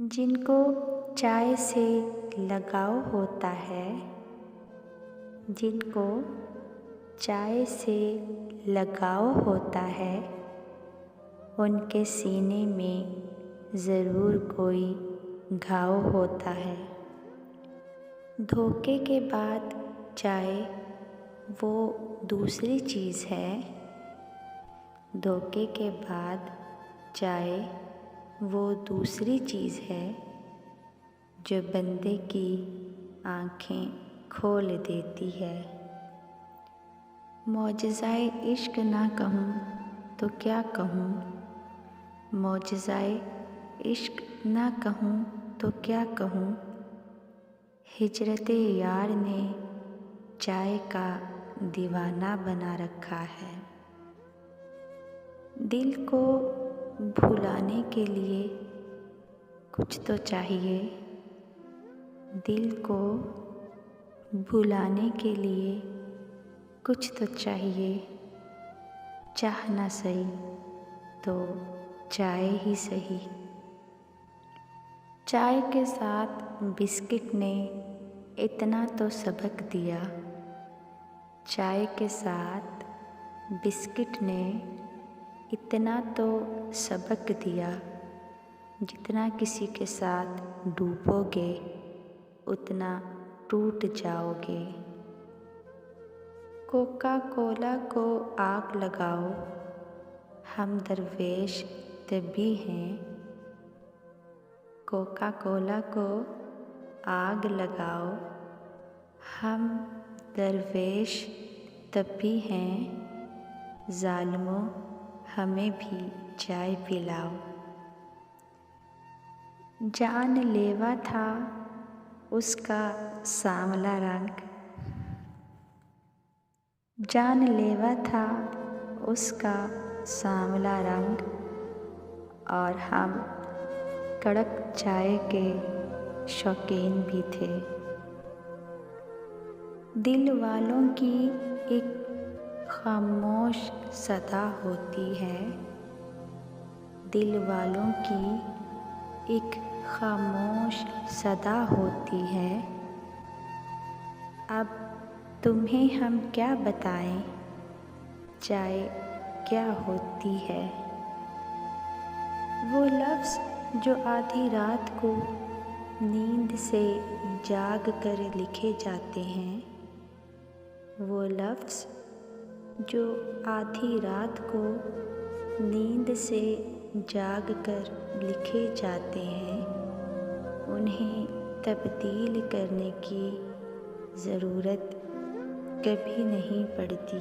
जिनको चाय से लगाव होता है, जिनको चाय से लगाव होता है, उनके सीने में ज़रूर कोई घाव होता है। धोखे के बाद चाय वो दूसरी चीज़ है। धोखे के बाद चाय वो दूसरी चीज़ है जो बंदे की आँखें खोल देती है। मौजज़ाए इश्क ना कहूँ तो क्या कहूँ, मौजज़ाए इश्क ना कहूँ तो क्या कहूँ। हिजरते यार ने चाय का दीवाना बना रखा है। दिल को भुलाने के लिए कुछ तो चाहिए, दिल को भुलाने के लिए कुछ तो चाहिए। चाह ना सही तो चाय ही सही। चाय के साथ बिस्किट ने इतना तो सबक दिया, चाय के साथ बिस्किट ने इतना तो सबक दिया। जितना किसी के साथ डूबोगे उतना टूट जाओगे। कोका कोला को आग लगाओ, हम दरवेश तभी हैं। कोका कोला को आग लगाओ, हम दरवेश तभी हैं। ज़ालिमों हमें भी चाय पिलाओ। जानलेवा था उसका सांवला रंग, जानलेवा था उसका सांवला रंग। और हम कड़क चाय के शौकीन भी थे। दिल वालों की एक खामोश सदा होती है, दिल वालों की एक खामोश सदा होती है। अब तुम्हें हम क्या बताएं, चाय क्या होती है। वो लफ्ज़ जो आधी रात को नींद से जाग कर लिखे जाते हैं, वो लफ्ज़ जो आधी रात को नींद से जाग कर लिखे जाते हैं, उन्हें तब्दील करने की ज़रूरत कभी नहीं पड़ती।